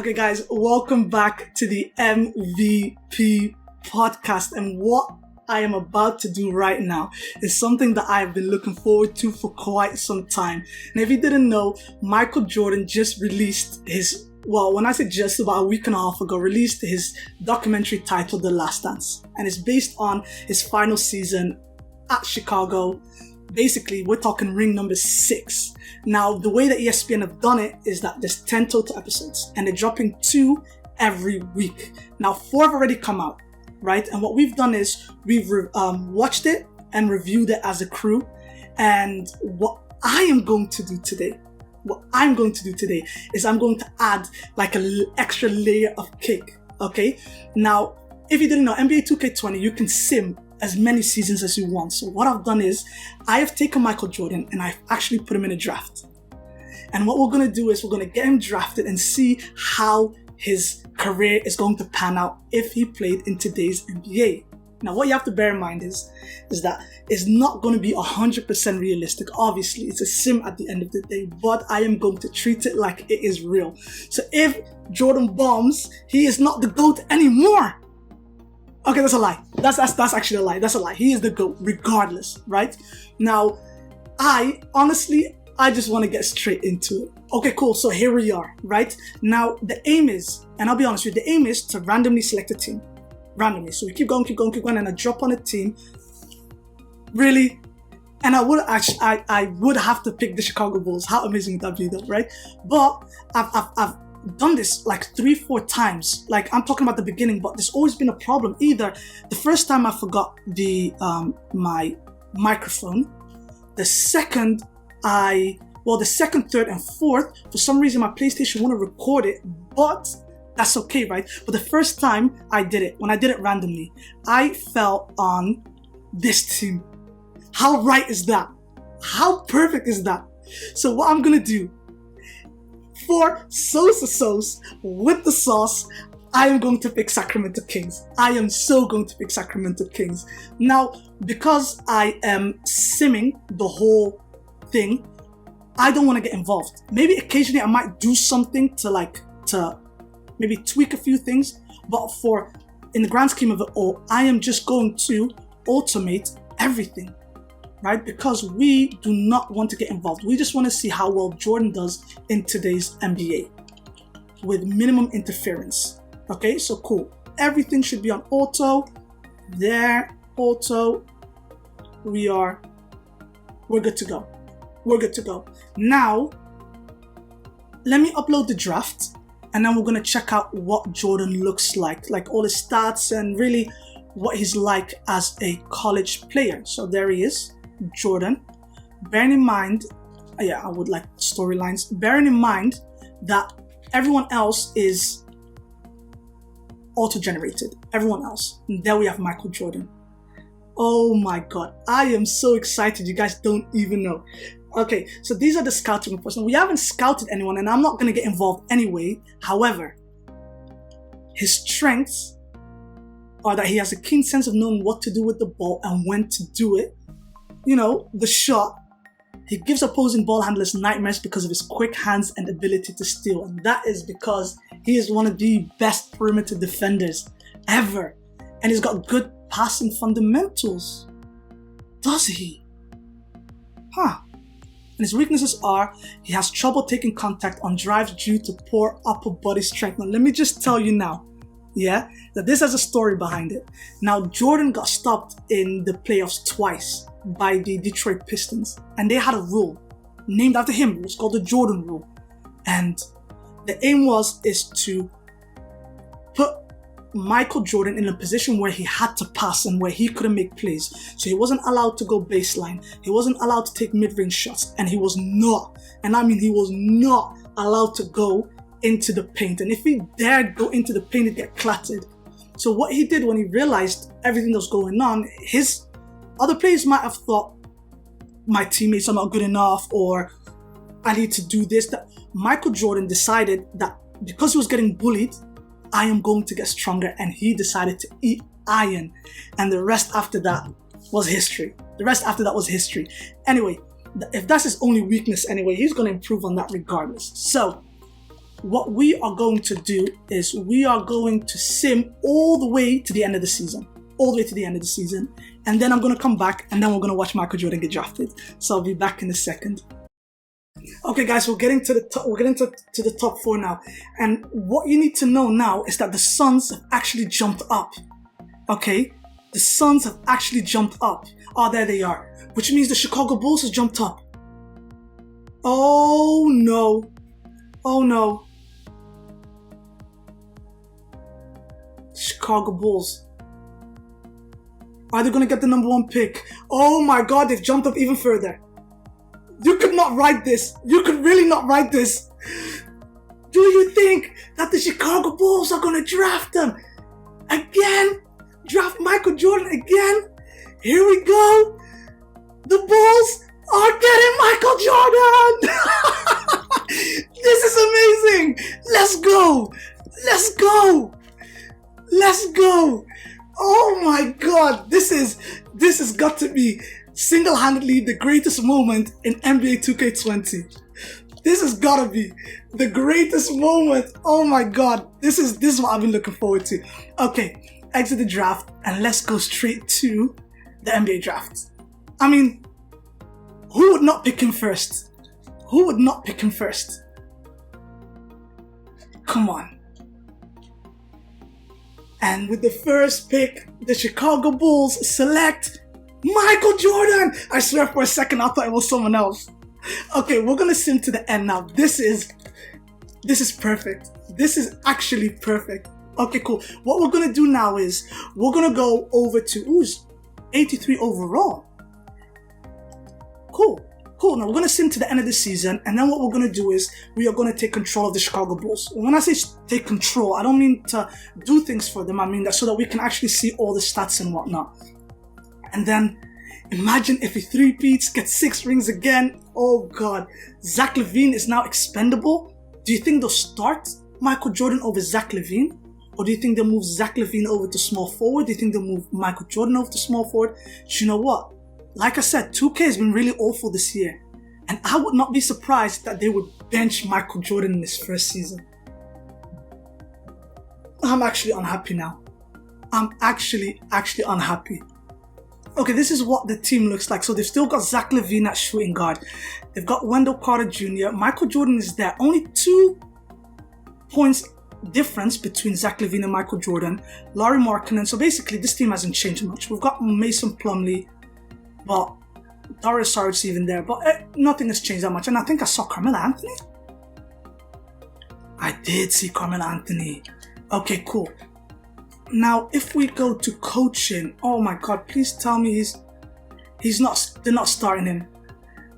Okay, guys, welcome back to the MVP podcast. And what I am about to do right now is something that I've been looking forward to for quite some time. And if you didn't know, Michael Jordan just released his, when I say just, about a week and a half ago, released his documentary titled The Last Dance. And it's based on his final season at Chicago. Basically, we're talking ring number 6. Now, the way that ESPN have done it is that there's 10 total episodes and they're dropping 2 every week. Now, 4 have already come out, right? And what we've done is we've watched it and reviewed it as a crew. And what I am going to do today is I'm going to add like an extra layer of cake, okay? Now, if you didn't know, NBA 2K20, you can sim as many seasons as you want. So what I've done is I have taken Michael Jordan and I've actually put him in a draft. And what we're going to do is we're going to get him drafted and see how his career is going to pan out if he played in today's NBA. Now, what you have to bear in mind is that it's not going to be 100% realistic. Obviously, it's a sim at the end of the day, but I am going to treat it like it is real. So if Jordan bombs, he is not the GOAT anymore. Okay, that's a lie. That's actually a lie. That's a lie. He is the GOAT regardless, right? Now, I just want to get straight into it. Okay, cool. So here we are, right? Now, the aim is, and I'll be honest with you, the aim is to randomly select a team. Randomly. So we keep going, and I drop on a team. Really? And I would have to pick the Chicago Bulls. How amazing would that be though, right? But I've done this like 3-4 times. Like, I'm talking about the beginning, but there's always been a problem. Either the first time I forgot my microphone, the second, third, and fourth, for some reason my PlayStation wouldn't record it, but that's okay, right? But the first time I did it, when I did it randomly, I fell on this team. How right is that? How perfect is that? So what I'm gonna do, for sauce with the sauce, I am going to pick Sacramento Kings. I am so going to pick Sacramento Kings. Now, because I am simming the whole thing, I don't want to get involved. Maybe occasionally I might do something to maybe tweak a few things, but in the grand scheme of it all, I am just going to automate everything, right? Because we do not want to get involved. We just want to see how well Jordan does in today's NBA with minimum interference. Okay, so cool. Everything should be on auto. There, auto. We're good to go. We're good to go. Now, let me upload the draft and then we're going to check out what Jordan looks like all his stats and really what he's like as a college player. So there he is, Jordan. Bearing in mind, I would like storylines. Bearing in mind that everyone else is auto-generated. Everyone else. And there we have Michael Jordan. Oh my God. I am so excited. You guys don't even know. Okay, so these are the scouting reports. Now, we haven't scouted anyone and I'm not going to get involved anyway. However, his strengths are that he has a keen sense of knowing what to do with the ball and when to do it. You know, the shot. He gives opposing ball handlers nightmares because of his quick hands and ability to steal. And that is because he is one of the best perimeter defenders ever. And he's got good passing fundamentals. Does he? And his weaknesses are he has trouble taking contact on drives due to poor upper body strength. Now, let me just tell you now, that this has a story behind it. Now, Jordan got stopped in the playoffs twice by the Detroit Pistons, and they had a rule named after him. It was called the Jordan rule. And the aim is to put Michael Jordan in a position where he had to pass and where he couldn't make plays. So he wasn't allowed to go baseline. He wasn't allowed to take mid-range shots. And he was not allowed to go into the paint. And if he dared go into the paint, he'd get clattered. So what he did when he realized everything that was going on, his other players might have thought, my teammates are not good enough, or I need to do this. That Michael Jordan decided that because he was getting bullied, I am going to get stronger, and he decided to eat iron, and the rest after that was history. Anyway, if that's his only weakness anyway, he's going to improve on that regardless. So what we are going to do is we are going to sim all the way to the end of the season. All the way to the end of the season. And then I'm going to come back and then we're going to watch Michael Jordan get drafted. So I'll be back in a second. Okay, guys, we're getting to the top. We're getting to the top 4 now. And what you need to know now is that the Suns have actually jumped up. Okay? The Suns have actually jumped up. Oh, there they are. Which means the Chicago Bulls has jumped up. Oh, no. Oh, no. Chicago Bulls. Are they going to get the number 1 pick? Oh my God, they've jumped up even further. You could not write this. You could really not write this. Do you think that the Chicago Bulls are going to draft them again? Draft Michael Jordan again? Here we go. The Bulls are getting Michael Jordan. This is amazing. Let's go. Let's go. Let's go. Oh my God. This has got to be single-handedly the greatest moment in NBA 2K20. This has got to be the greatest moment. Oh my God. This is what I've been looking forward to. Okay, exit the draft and let's go straight to the NBA draft. I mean, who would not pick him first? Who would not pick him first? Come on. And with the first pick, the Chicago Bulls select Michael Jordan. I swear for a second I thought it was someone else. Okay, we're gonna sim to the end now. This is perfect. This is actually perfect. Okay, cool. What we're gonna do now is we're gonna go over to 83 overall. Cool. Now we're gonna sim to the end of the season, and then what we're gonna do is we are gonna take control of the Chicago Bulls. When I say take control, I don't mean to do things for them. I mean that so that we can actually see all the stats and whatnot. And then imagine if he three-peats, gets 6 rings again. Oh God, Zach LaVine is now expendable. Do you think they'll start Michael Jordan over Zach LaVine? Or do you think they'll move Zach LaVine over to small forward? Do you think they'll move Michael Jordan over to small forward? Do you know what? Like I said, 2K has been really awful this year. And I would not be surprised that they would bench Michael Jordan in his first season. I'm actually unhappy now. I'm actually unhappy. Okay, this is what the team looks like. So they've still got Zach LaVine at shooting guard. They've got Wendell Carter Jr. Michael Jordan is there. Only 2 points difference between Zach LaVine and Michael Jordan. Lauri Markkanen. So basically, this team hasn't changed much. We've got Mason Plumlee. But Darius Saric's even there, but nothing has changed that much. And I think I saw Carmelo Anthony. I did see Carmelo Anthony. Okay, cool. Now, if we go to coaching, oh my God, please tell me they're not starting him.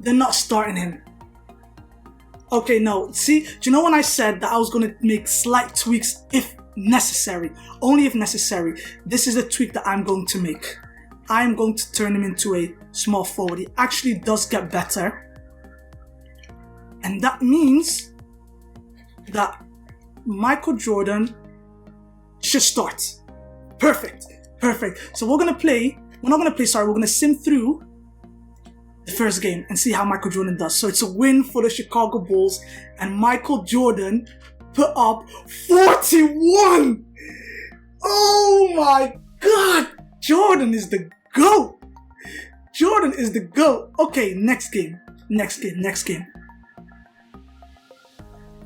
They're not starting him. Okay, no. See, do you know when I said that I was going to make slight tweaks if necessary? Only if necessary. This is a tweak that I'm going to make. I'm going to turn him into a small forward. He actually does get better. And that means that Michael Jordan should start. Perfect. So we're not going to sim through the first game and see how Michael Jordan does. So it's a win for the Chicago Bulls and Michael Jordan put up 41. Oh my God. Jordan is the GOAT. Jordan is the GOAT. Okay, next game.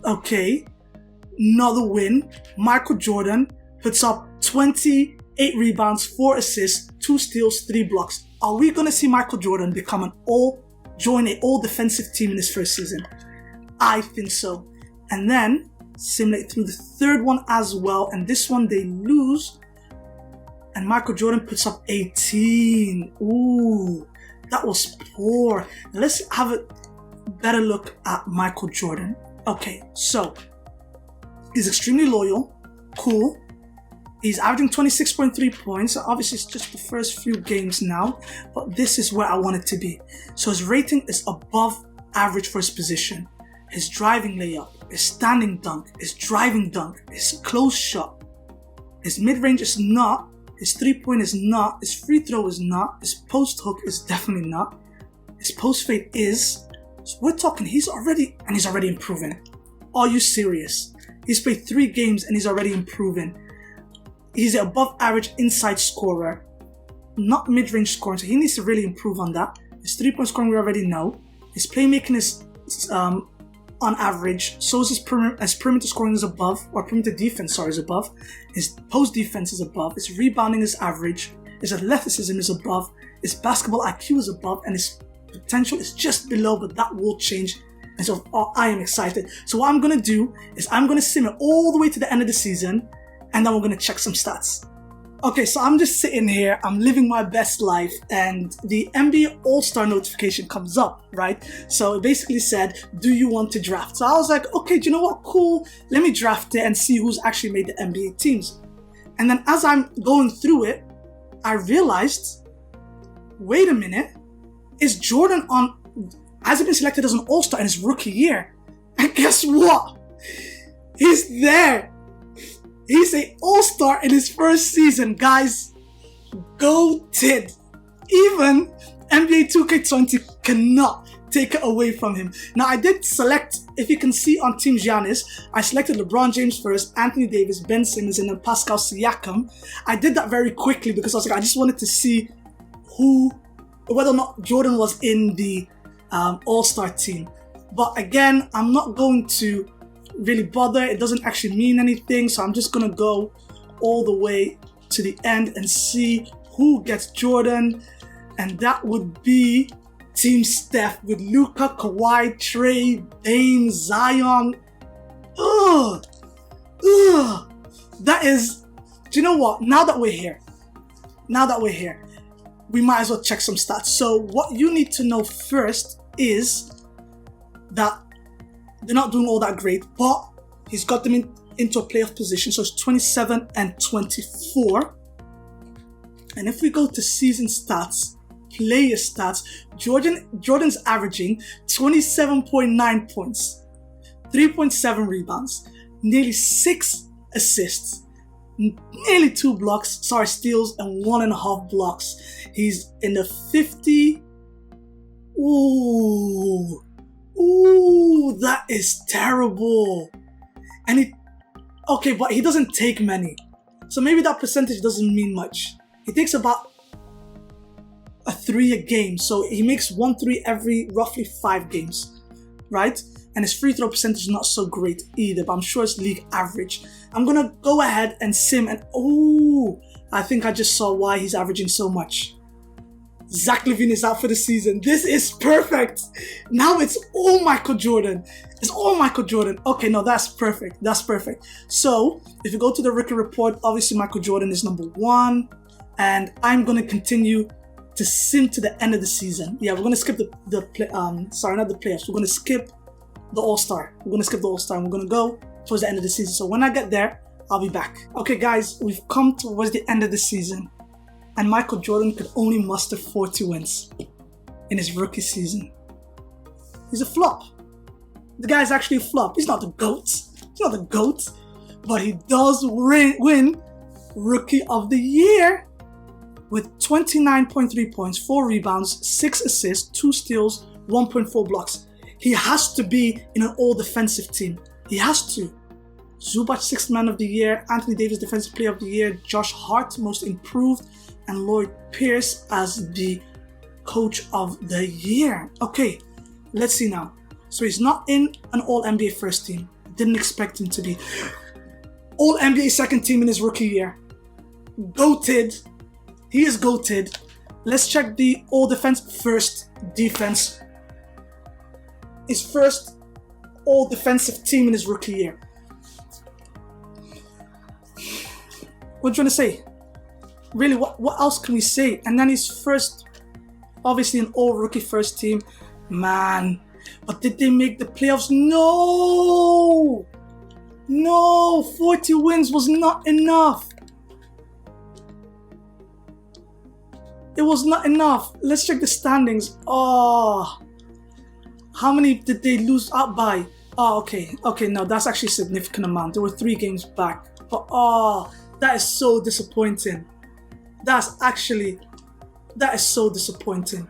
Okay, another win. Michael Jordan puts up 28 rebounds, 4 assists, 2 steals, 3 blocks. Are we going to see Michael Jordan join an all-defensive team in his first season? I think so. And then simulate through the third one as well. And this one they lose. And Michael Jordan puts up 18. Ooh, that was poor. Let's have a better look at Michael Jordan. Okay, so he's extremely loyal. Cool. He's averaging 26.3 points. Obviously, it's just the first few games now, but this is where I want it to be. So his rating is above average for his position. His driving layup, his standing dunk, his driving dunk, his close shot, his mid-range is not. His 3-point is not, his free throw is not, his post hook is definitely not, his post fade is. So we're talking, he's already improving. Are you serious? He's played 3 games and he's already improving. He's an above average inside scorer, not mid-range scoring, so he needs to really improve on that. His 3-point scoring we already know. His playmaking is on average. So is his perimeter scoring is above, or perimeter defense, is above. His post defense is above. His rebounding is average. His athleticism is above. His basketball IQ is above, and his potential is just below, but that will change. And so I am excited. So what I'm going to do is I'm going to sim it all the way to the end of the season, and then we're going to check some stats. Okay, so I'm just sitting here, I'm living my best life, and the NBA All-Star notification comes up, right? So it basically said, do you want to draft? So I was like, okay, do you know what? Cool. Let me draft it and see who's actually made the NBA teams. And then as I'm going through it, I realized, wait a minute, is Jordan has he been selected as an All-Star in his rookie year? And guess what? He's there. He's an All-Star in his first season, guys. Goated. Even NBA 2K20 cannot take it away from him. Now, I did select, if you can see on Team Giannis, I selected LeBron James first, Anthony Davis, Ben Simmons, and then Pascal Siakam. I did that very quickly because I was like, I just wanted to see whether or not Jordan was in the All-Star team. But again, I'm not going to really bother. It doesn't actually mean anything, so I'm just gonna go all the way to the end and see who gets Jordan, and that would be Team Steph with Luka, Kawhi, Trey, Dame, Zion. That is, do you know what? Now that we're here, we might as well check some stats. So what you need to know first is that they're not doing all that great, but he's got them into a playoff position. So it's 27 and 24. And if we go to season stats, player stats, Jordan's averaging 27.9 points, 3.7 rebounds, nearly 6 assists, nearly 2 steals, and 1.5 blocks. He's in the 50. Ooh, that is terrible. And but he doesn't take many. So maybe that percentage doesn't mean much. He takes about a 3 a game. So he makes 1 3 every roughly 5 games, right? And his free throw percentage is not so great either, but I'm sure it's league average. I'm going to go ahead and sim, and I think I just saw why he's averaging so much. Zach LaVine is out for the season. This is perfect. Now it's all Michael Jordan. It's all Michael Jordan. Okay, no, that's perfect. That's perfect. So if you go to the rookie report, obviously Michael Jordan is number 1. And I'm going to continue to sim to the end of the season. Yeah, we're going to skip not the playoffs. We're going to skip the All-Star. We're going to skip the All-Star and we're going to go towards the end of the season. So when I get there, I'll be back. Okay, guys, we've come towards the end of the season. And Michael Jordan could only muster 40 wins in his rookie season. He's a flop. The guy's actually a flop. He's not the GOAT. But he does win Rookie of the Year with 29.3 points, 4 rebounds, 6 assists, 2 steals, 1.4 blocks. He has to be in an all-defensive team. He has to. Zubac, 6th Man of the Year, Anthony Davis, Defensive Player of the Year, Josh Hart, Most Improved, and Lloyd Pierce as the Coach of the Year. Okay, let's see now. So he's not in an All-NBA first team. Didn't expect him to be. All-NBA second team in his rookie year. Goated. He is goated. Let's check the All-Defense first defense. His first All-Defensive team in his rookie year. What do you want to say? Really, what else can we say? And then his first, obviously an all-rookie first team. Man, but did they make the playoffs? No! 40 wins was not enough. It was not enough. Let's check the standings. How many did they lose out by? Okay, no, that's actually a significant amount. There were 3 games back. But that is so disappointing. That is so disappointing.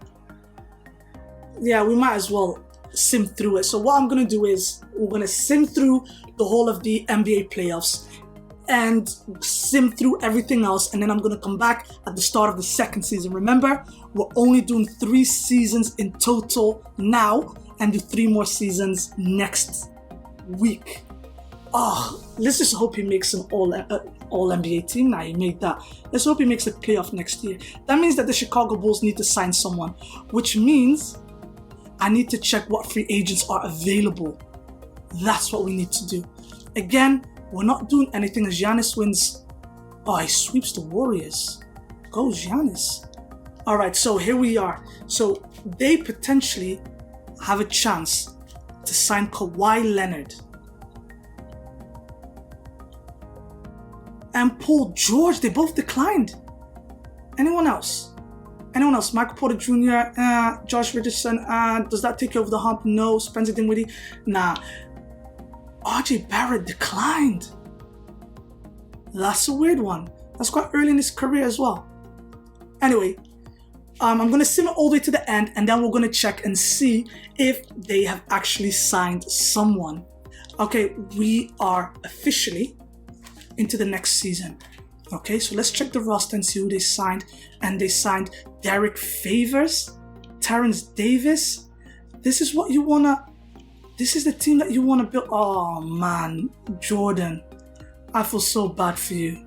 Yeah, we might as well sim through it. So what I'm going to do is we're going to sim through the whole of the NBA playoffs and sim through everything else, and then I'm going to come back at the start of the second season. Remember, we're only doing 3 seasons in total now and do 3 more seasons next week. Let's just hope he makes an all NBA team. Now he made that. Let's hope he makes a playoff next year. That means that the Chicago Bulls need to sign someone, which means I need to check what free agents are available. That's what we need to do. Again, we're not doing anything as Giannis wins. He sweeps the Warriors. Go Giannis. All right, so here we are. So they potentially have a chance to sign Kawhi Leonard and Paul George. They both declined. Anyone else? Michael Porter Jr., Josh Richardson. Does that take you over the hump? No. Spencer Dinwiddie? Nah. RJ Barrett declined. That's a weird one. That's quite early in his career as well. Anyway, I'm going to sim it all the way to the end, and then we're going to check and see if they have actually signed someone. Okay, we are officially into the next season. Okay, so let's check the roster and see who they signed. And they signed Derek Favors, Terrence Davis. This is what you want to... This is the team that you want to build. Oh man, Jordan, I feel so bad for you.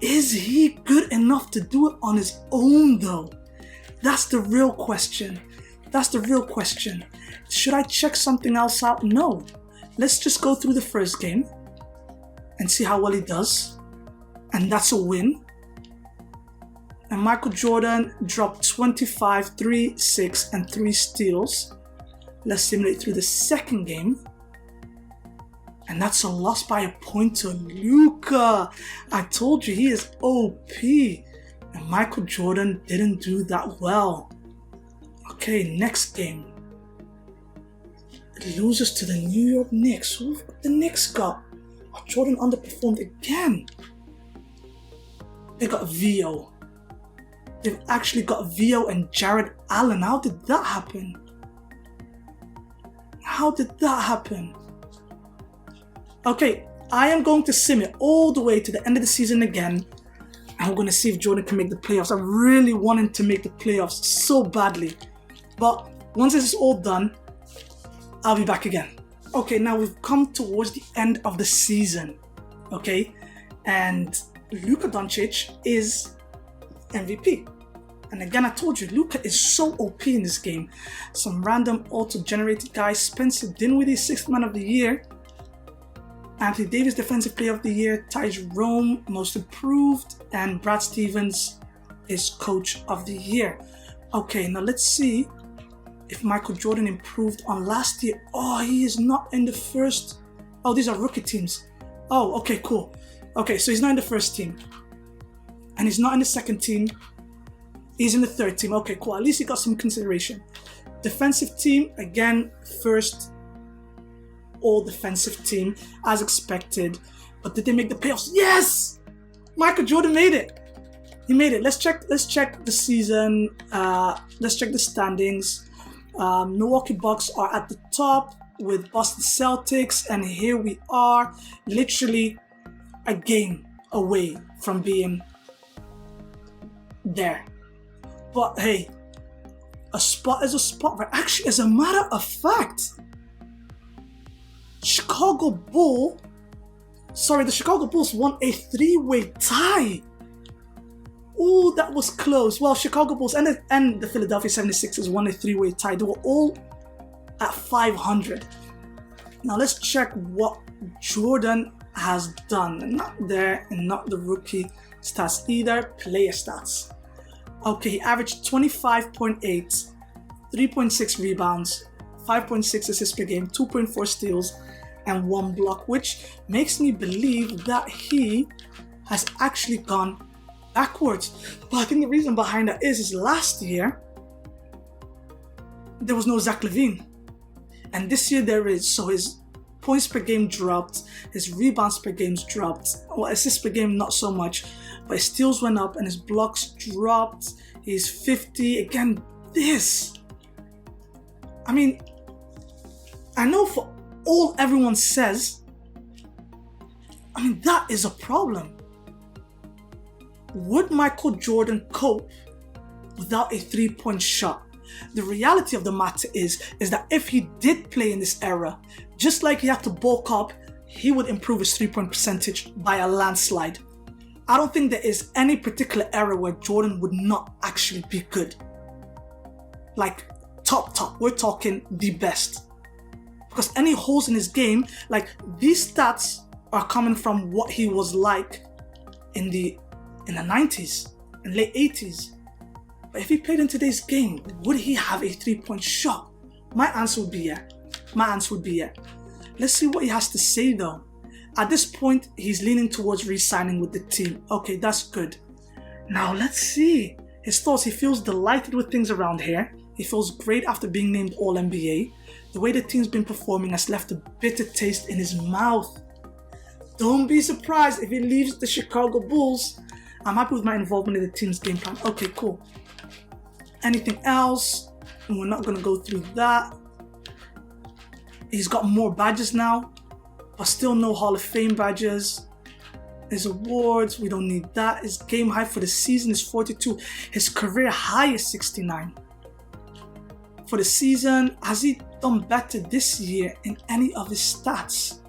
Is he good enough to do it on his own though? That's the real question. Should I check something else out? No. Let's just go through the first game and see how well he does. And that's a win. And Michael Jordan dropped 25, 3, 6, and 3 steals. Let's simulate through the second game. And that's a loss by a point to Luka. I told you he is OP. And Michael Jordan didn't do that well. Okay, next game. It loses to the New York Knicks. Who the Knicks got? Jordan underperformed again. They got Vio. They've actually got Vio and Jared Allen. How did that happen? Okay, I am going to sim it all the way to the end of the season again. And we're going to see if Jordan can make the playoffs. I really want him to make the playoffs so badly. But once this is all done, I'll be back again. Okay, now we've come towards the end of the season. Okay, and Luka Doncic is MVP. And again, I told you, Luka is so OP in this game. Some random auto-generated guy. Spencer Dinwiddie, 6th man of the year. Anthony Davis, Defensive Player of the Year. Ty Jerome, Most Improved. And Brad Stevens is Coach of the Year. Okay, now let's see if Michael Jordan improved on last year. He is not in the first. These are rookie teams. Okay, cool. Okay, so he's not in the first team. And he's not in the second team. He's in the third team. Okay, cool. At least he got some consideration. Defensive team, again, first all defensive team as expected. But did they make the playoffs? Yes! Michael Jordan made it. He made it. Let's check the season. Let's check the standings. Milwaukee Bucks are at the top with Boston Celtics, and here we are, literally a game away from being there. But hey, a spot is a spot, right? Actually, as a matter of fact, the Chicago Bulls won a 3-way tie. Oh, that was close. Well, Chicago Bulls and the Philadelphia 76ers won a 3-way tie. They were all at 500. Now let's check what Jordan has done. Not there, and not the rookie stats either. Player stats. Okay, he averaged 25.8, 3.6 rebounds, 5.6 assists per game, 2.4 steals, and 1 block, which makes me believe that he has actually gone backwards. But I think the reason behind that is last year there was no Zach LaVine, and this year there is. So his points per game dropped, his rebounds per game dropped, or assists per game not so much, but his steals went up and his blocks dropped. He's 50. Again, this. I mean, I know for all everyone says, I mean, that is a problem. Would Michael Jordan cope without a three-point shot? The reality of the matter is that if he did play in this era, just like he had to bulk up, he would improve his three-point percentage by a landslide. I don't think there is any particular era where Jordan would not actually be good. Like top. We're talking the best. Because any holes in his game, like these stats are coming from what he was like in the 90s and late 80s. But if he played in today's game, would he have a three-point shot? My answer would be yeah. Let's see what he has to say though. At this point, he's leaning towards re-signing with the team. Okay, that's good. Now let's see his thoughts. He feels delighted with things around here. He feels great after being named All-NBA. The way the team's been performing has left a bitter taste in his mouth. Don't be surprised if he leaves the Chicago Bulls. I'm happy with my involvement in the team's game plan. Okay, cool. Anything else? We're not going to go through that. He's got more badges now, but still no Hall of Fame badges. His awards, we don't need that. His game high for the season is 42. His career high is 69. For the season, has he done better this year in any of his stats?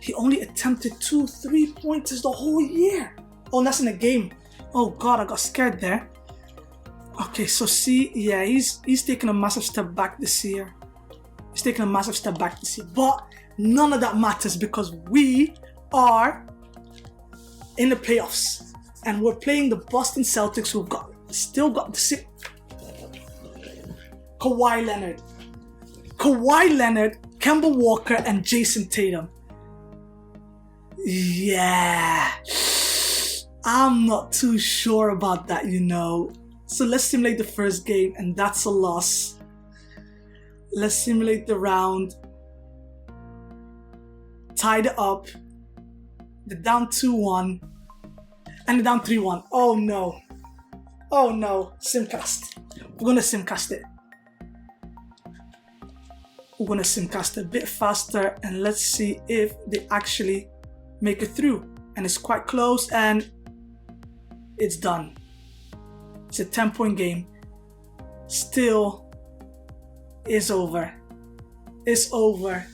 He only attempted 2 3-pointers the whole year. Oh, that's in a game. Oh God, I got scared there. Okay, so see, yeah, he's taking a massive step back this year. But none of that matters because we are in the playoffs and we're playing the Boston Celtics, who've still got the Kawhi Leonard, Kemba Walker, and Jason Tatum. Yeah, I'm not too sure about that, you know. So let's simulate the first game, and that's a loss. Let's simulate the round. Tied it up. They're down 2-1. And they're down 3-1. Oh no. Simcast. We're gonna simcast it. We're gonna simcast a bit faster, and let's see if they actually make it through. And it's quite close, and it's done. It's a 10-point game. Still is over. It's over.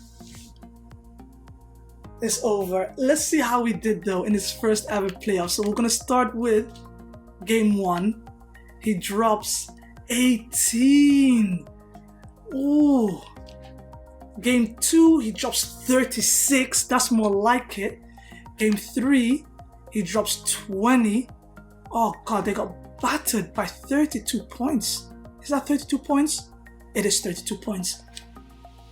Let's see how he did though in his first ever playoff. So we're gonna start with game 1. He drops 18. Ooh. Game 2, he drops 36. That's more like it. Game 3, he drops 20. Oh God, they got battered by 32 points. Is that 32 points? It is 32 points.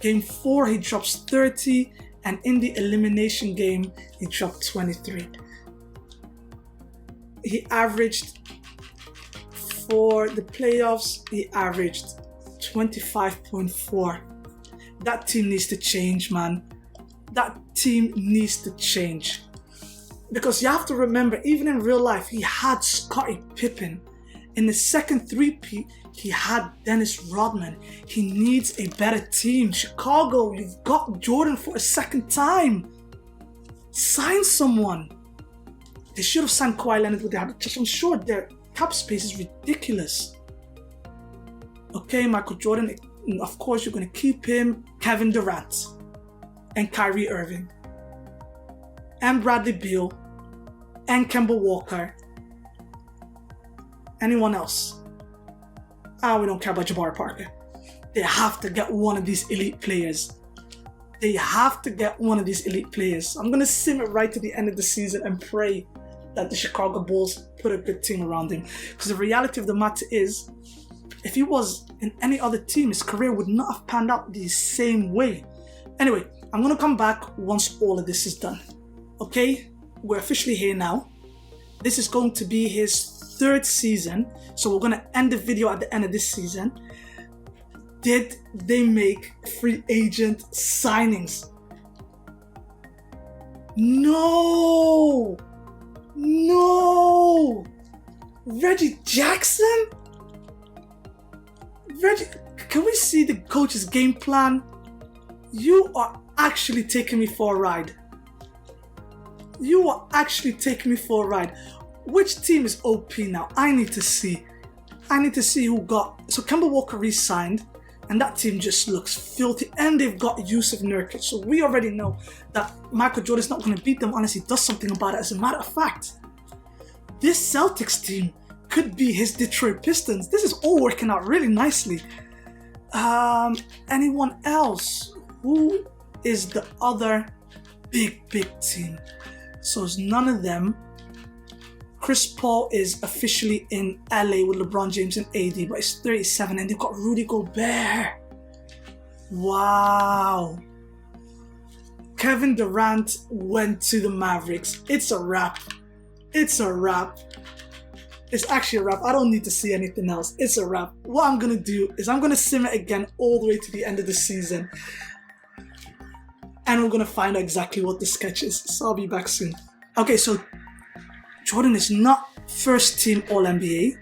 Game 4, he drops 30. And in the elimination game, he dropped 23. He averaged, for the playoffs, he averaged 25.4. That team needs to change, man. That team needs to change. Because you have to remember, even in real life, he had Scottie Pippen. In the second three-peat, he had Dennis Rodman. He needs a better team. Chicago, you've got Jordan for a second time. Sign someone. They should have signed Kawhi Leonard with their I'm sure their cap space is ridiculous. Okay, Michael Jordan, of course you're going to keep him. Kevin Durant and Kyrie Irving and Bradley Beal and Kemba Walker. Anyone else? We don't care about Jabari Parker. They have to get one of these elite players. I'm going to sim it right to the end of the season and pray that the Chicago Bulls put a good team around him. Because the reality of the matter is, if he was in any other team, his career would not have panned out the same way. Anyway, I'm going to come back once all of this is done. Okay? We're officially here now. This is going to be his 3rd season, so we're gonna end the video at the end of this season. Did they make free agent signings? No! Reggie Jackson? Reggie, can we see the coach's game plan? You are actually taking me for a ride. You are actually taking me for a ride. Which team is OP now? I need to see who got... So Kemba Walker re-signed, and that team just looks filthy. And they've got Yusuf Nurkic. So we already know that Michael Jordan's not going to beat them unless he does something about it. As a matter of fact, this Celtics team could be his Detroit Pistons. This is all working out really nicely. Anyone else? Who is the other big team? So it's none of them. Chris Paul is officially in LA with LeBron James and AD, but it's 37 and they've got Rudy Gobert. Wow. Kevin Durant went to the Mavericks. It's a wrap. It's a wrap. It's actually a wrap. I don't need to see anything else. It's a wrap. What I'm going to do is I'm going to sim it again all the way to the end of the season. And we're going to find out exactly what the sketch is. So I'll be back soon. Okay, so Jordan is not first team All-NBA.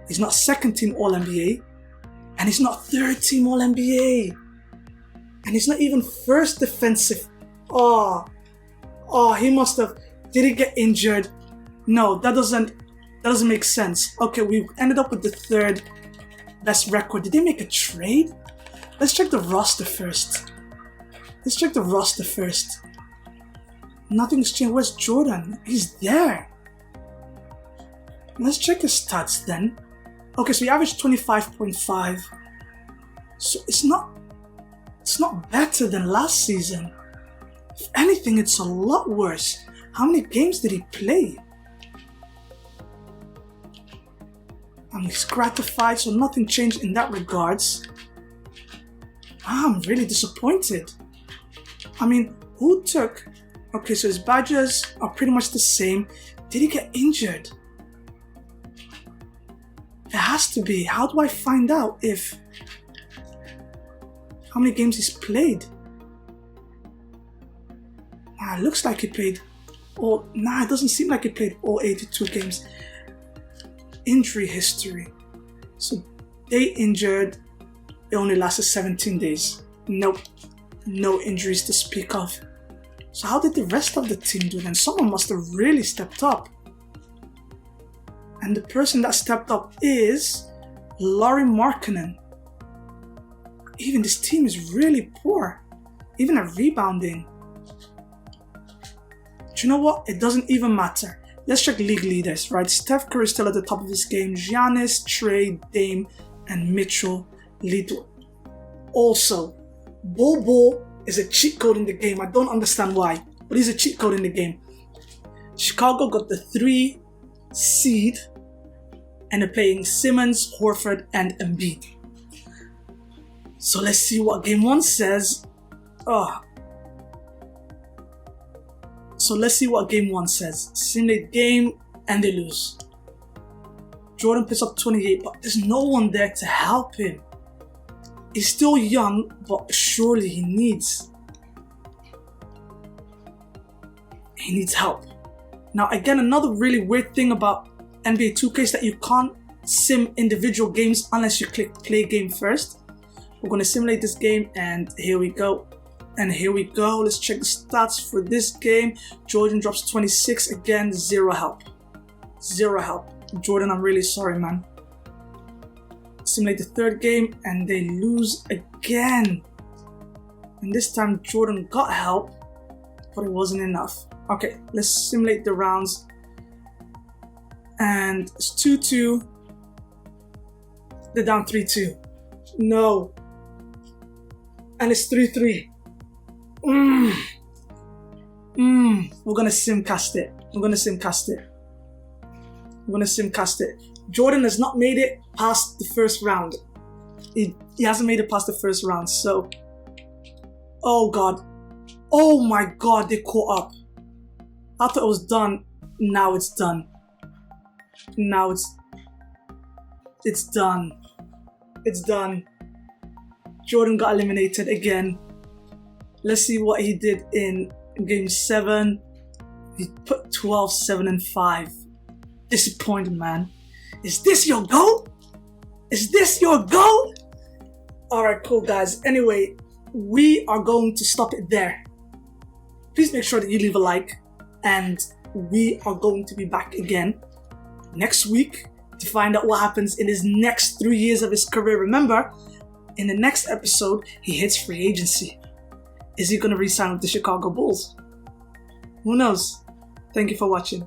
He's not second team All-NBA. And he's not third team All-NBA. And he's not even first defensive. Oh, he must have. Did he get injured? No, that doesn't make sense. Okay, we ended up with the third best record. Did they make a trade? Let's check the roster first. Nothing's changed. Where's Jordan? He's there. Let's check his stats then. Okay, so he averaged 25.5. So it's not better than last season. If anything, it's a lot worse. How many games did he play? He's gratified, so nothing changed in that regards. I'm really disappointed. I mean, who took... Okay, so his badges are pretty much the same. Did he get injured? It has to be. How do I find out if... How many games he's played? It looks like he played all... it doesn't seem like he played all 82 games. Injury history. So they injured. It only lasted 17 days. Nope. No injuries to speak of. So how did the rest of the team do then? Someone must have really stepped up. And the person that stepped up is Lauri Markkanen. Even this team is really poor. Even at rebounding. Do you know what? It doesn't even matter. Let's check league leaders, right? Steph Curry is still at the top of his game. Giannis, Trey, Dame, and Mitchell lead. Also, Bol is a cheat code in the game. I don't understand why, but he's a cheat code in the game. Chicago got the 3 seed, and they're playing Simmons, Horford, and Embiid. So let's see what game 1 says. So let's see what game 1 says. Simulate game, and they lose. Jordan puts up 28, but there's no one there to help him. He's still young, but surely he needs help. Now again, another really weird thing about NBA 2K is that you can't sim individual games unless you click play game first. We're going to simulate this game, and here we go. Let's check the stats for this game. Jordan drops 26 again, 0 help. Jordan, I'm really sorry, man. Simulate the third game, and they lose again. And this time Jordan got help, but it wasn't enough. Okay, let's simulate the rounds. And it's 2-2. They're down 3-2. No. And it's 3-3. We're gonna simcast it. Jordan has not made it past the first round. He hasn't made it past the first round, so... Oh god. Oh my god, they caught up. I thought it was done. Now it's done. It's done. Jordan got eliminated again. Let's see what he did in game 7. He put 12, 7, and 5. disappointed, man. Is this your goal? Is this your goal? Alright, cool, guys. Anyway, we are going to stop it there. Please make sure that you leave a like, and we are going to be back again next week to find out what happens in his next 3 years of his career. Remember, in the next episode, he hits free agency. Is he going to re-sign with the Chicago Bulls? Who knows? Thank you for watching.